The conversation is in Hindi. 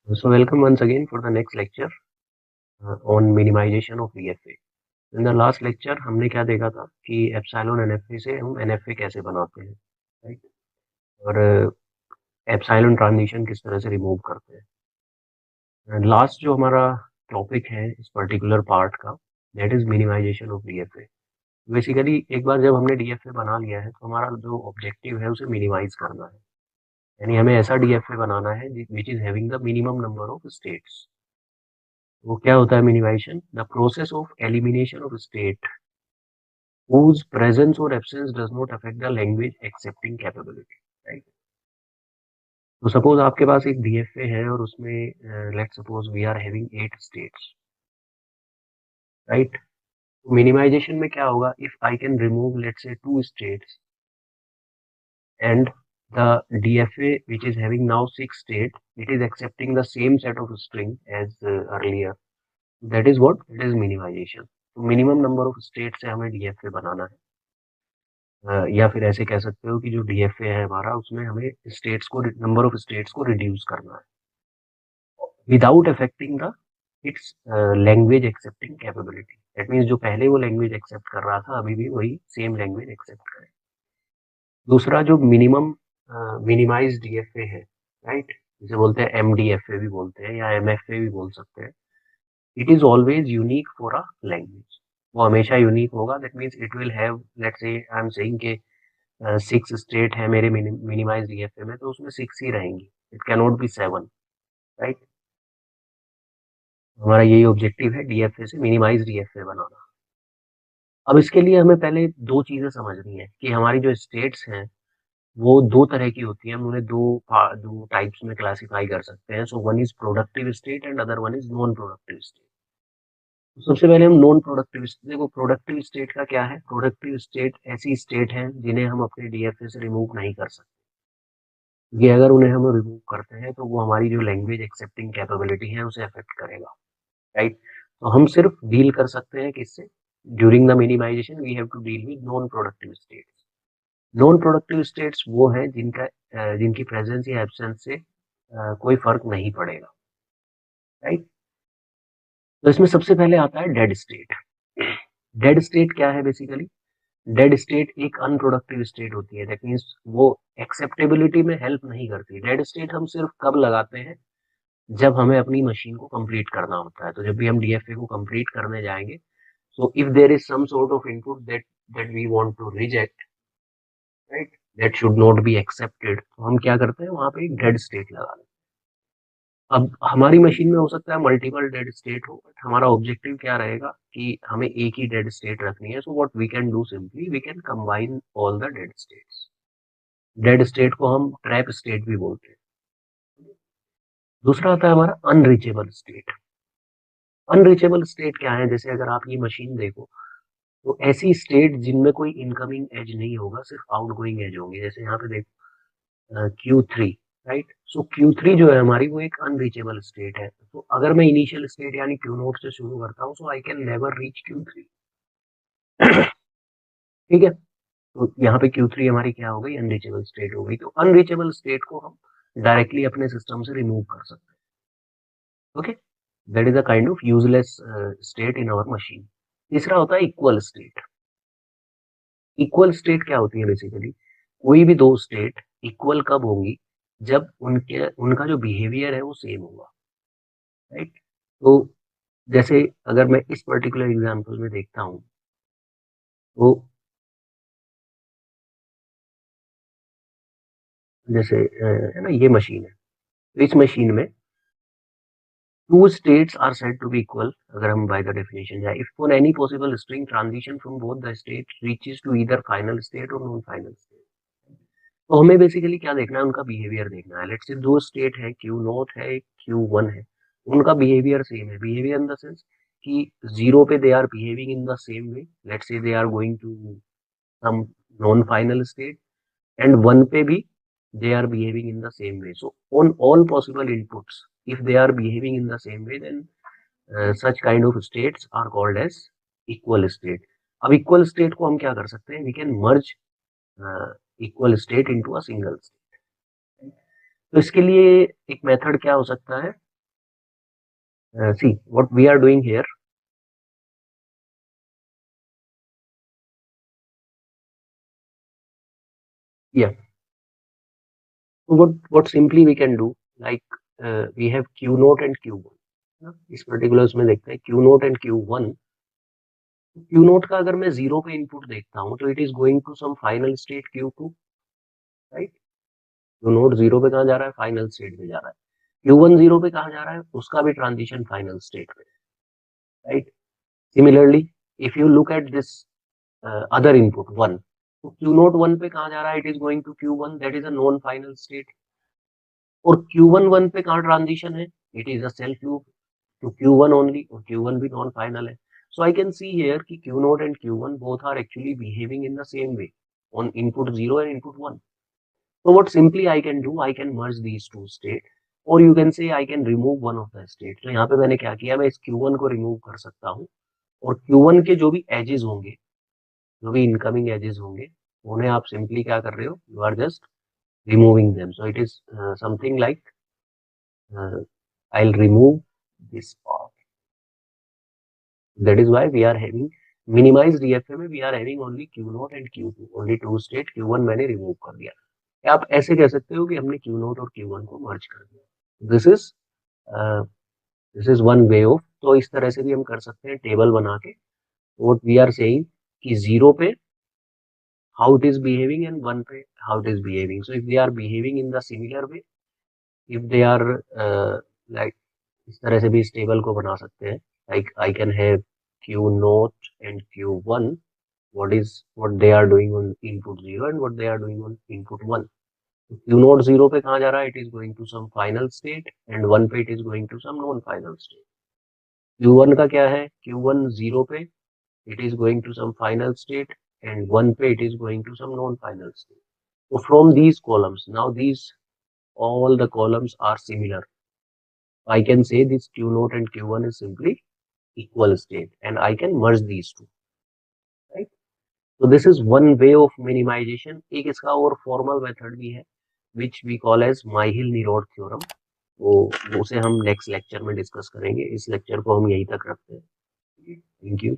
So welcome once again for the next lecture on minimization of VFA. In the last lecture हमने क्या देखा था कि एप्सिलॉन NFA से हम NFA कैसे बनाते हैं, राइट? और एप्सिलॉन ट्रांजिशन किस तरह से रिमूव करते हैं। लास्ट जो हमारा टॉपिक है इस पर्टिकुलर पार्ट का, that is minimization of DFA। Basically एक बार जब हमने DFA बना लिया है तो हमारा जो ऑब्जेक्टिव है उसे मिनिमाइज करना है, यानी हमें ऐसा DFA बनाना है which is having the minimum number of states. वो क्या होता है minimization? The process of elimination of state whose presence or absence does not affect the language accepting capability, right? तो सपोज आपके पास एक DFA है और उसमें let's suppose we are having 8 states, right? Minimization में क्या होगा? If I can remove let's say 2 states and the DFA which is having now 6 state, it is accepting the same set of string as earlier, that is what it is minimization। तो मिनिमम नंबर ऑफ स्टेट से हमें DFA बनाना है। या फिर ऐसे कह सकते हो कि जो DFA है हमारा उसमें हमें स्टेट्स को, नंबर ऑफ स्टेट्स को रिड्यूस करना है without affecting the it's language accepting capability. That means जो पहले वो लैंग्वेज एक्सेप्ट कर रहा था अभी भी वही सेम लैंग्वेज एक्सेप्ट करे। दूसरा जो मिनिमम मिनिमाइज DFA है, राइट, जिसे बोलते हैं MDFA भी बोलते हैं या MFA भी बोल सकते हैं, it is always unique for a language. वो हमेशा यूनिक होगा। That means it will have, let's say I am saying के 6 स्टेट है मेरे मिनिमाइज DFA में, तो उसमें 6 ही रहेंगी, it can not be 7, right? हमारा यही ऑब्जेक्टिव है DFA से मिनिमाइज DFA बनाना। अब इसके लिए हमें पहले दो चीजें समझनी है कि हमारी जो स्टेट्स हैं वो दो तरह की होती हैं। हम उन्हें दो टाइप्स में क्लासिफाई कर सकते हैं। So one is productive state and other one is non productive state. सबसे पहले हम नॉन प्रोडक्टिव, देखो प्रोडक्टिव स्टेट का क्या है? प्रोडक्टिव स्टेट ऐसी स्टेट है जिन्हें हम अपने DFA से रिमूव नहीं कर सकते। ये अगर उन्हें हम रिमूव करते हैं तो वो हमारी जो लैंग्वेज एक्सेप्टिंग कैपेबिलिटी है उसे अफेक्ट करेगा, राइट? तो हम सिर्फ डील कर सकते हैं किससे? During the minimization we have to deal with non productive states. Non productive states वो हैं जिनकी प्रेजेंस या एब्सेंस से कोई फर्क नहीं पड़ेगा, राइट? तो इसमें सबसे पहले आता है डेड स्टेट। डेड स्टेट क्या है? बेसिकली डेड स्टेट एक अनप्रोडक्टिव स्टेट होती है। दैट मीन्स वो एक्सेप्टेबिलिटी में हेल्प नहीं करती। डेड स्टेट हम सिर्फ कब लगाते हैं? जब हमें अपनी मशीन को कंप्लीट करना होता है। तो जब भी हम DFA को कंप्लीट करने जाएंगे, so if there is some sort of input that we want to reject, right, that should not be accepted, तो हम क्या करते हैं? वहां पे एक डेड स्टेट लगा देते हैं। अब हमारी मशीन में हो सकता है मल्टीपल डेड स्टेट हो, बट हमारा ऑब्जेक्टिव क्या रहेगा कि हमें एक ही डेड स्टेट रखनी है। So what we can do, simply we can combine all the dead states. Dead state को हम ट्रैप स्टेट भी बोलते हैं। दूसरा आता है हमारा अनरीचेबल स्टेट। अनरीचेबल स्टेट क्या है? जैसे अगर आप ये मशीन देखो तो ऐसी स्टेट जिनमें कोई इनकमिंग एज नहीं होगा, सिर्फ आउटगोइंग एज होंगे। जैसे यहाँ पे देखो Q3, राइट? सो Q3 जो है हमारी वो एक अनरीचेबल स्टेट है। तो अगर मैं इनिशियल स्टेट यानी Q0 से शुरू करता हूँ, so I can never reach Q3। ठीक है, तो यहाँ पे Q3 हमारी क्या हो गई? अनरीचेबल स्टेट हो गई। तो अनरीचेबल स्टेट को हम डायरेक्टली अपने सिस्टम से रिमूव कर सकते हैं। Okay, that is a kind of useless state in our machine. तीसरा होता है इक्वल स्टेट। इक्वल स्टेट क्या होती है? बेसिकली कोई भी दो स्टेट इक्वल कब होंगी? जब उनका जो बिहेवियर है वो सेम होगा, राइट? तो जैसे अगर मैं इस पर्टिकुलर एग्जांपल में देखता हूँ तो जैसे है ना, ये मशीन है। तो इस मशीन में two states are said to be equal. अगर हम बाय द डेफिनेशन जाए, if for any possible string transition from both the state reaches to either final state और नॉन फाइनल स्टेट। तो हमें बेसिकली क्या देखना है? उनका बिहेवियर देखना है। लेट्स से दो स्टेट है, Q0 है, Q1 है। उनका बिहेवियर सेम है। बिहेवियर इन द सेंस कि 0 पे they are behaving in the same way. Let's say they are going to some non final state, and 1 पे भी they are behaving in the same way. So on all possible inputs, if they are behaving in the same way, then such kind of states are called as equal state. अब equal state को हम क्या कर सकते हैं? We can merge equal state into a single state. तो इसके लिए एक मेथड क्या हो सकता है? See what we are doing here. Yeah. So what simply we can do, like we have Q naught and Q1. ना? इस पर्टिकुलर उसमें देखते हैं Q naught and Q1. Q naught का अगर मैं जीरो पे इनपुट देखता हूँ तो it is going to some final state Q2, right? Q naught zero पे कहाँ जा रहा है? फाइनल स्टेट पे जा रहा है. Q1 जीरो पे कहाँ जा रहा है? उसका भी ट्रांजिशन फाइनल स्टेट पे, right? Similarly if you look at this other input 1, तो Q naught 1 पे कहाँ जा रहा है? It is going to Q1, that is a non final state. और Q1 1 पे कहाँ ट्रांजिशन है? It is a self loop to Q1 only, और Q1 भी नॉन फाइनल है. So I can see here कि Q naught and Q1 both are actually behaving in the same way on input 0 and input 1. So what simply I can do, I can merge these two state, or you can say I can remove one of the state. तो यहाँ पे मैंने क्या किया, मैं इस Q1 को रिमूव कर सकता हूँ, और Q1 के जो भी एजेस होंगे, जो भी इनकमिंग एजेस होंगे, उन्हें आप सिंपली क्या कर रहे हो, you are just removing them. So it is something like I'll remove this part. That is why we are having minimized DFA में we are having only Q naught and Q2, only two state. Q1 मैंने remove कर दिया. या आप ऐसे कह सकते हो कि हमने Q naught और Q1 को merge कर दिया. Uh, this is one way of. तो इस तरह से भी हम कर सकते हैं टेबल बना के. What we are saying कि जीरो पे how it is behaving and one पे how it is behaving. So if they are behaving in the similar way, if they are like इस तरह से भी इस टेबल को बना सकते हैं. Like I can have Q naught and Q1, what they are doing on input 0 and what they are doing on input 1. Q naught 0 पे कहाँ जा रहा है? It is going to some final state, and 1 पे it is going to some non final state. Q1 का क्या है? Q1 0 पे it is going to some final state, and 1 पे it is going to some non final state. So from these columns, now these all the columns are similar. I can say this Q naught and Q1 is simply equal state, and I can merge these two, right? So this is one way of minimization. एक इसका और formal method भी है, which we call as Myhill-Nerod theorem. वो उसे हम next lecture में discuss करेंगे. इस lecture को हम यहीं तक रखते हैं. Thank you.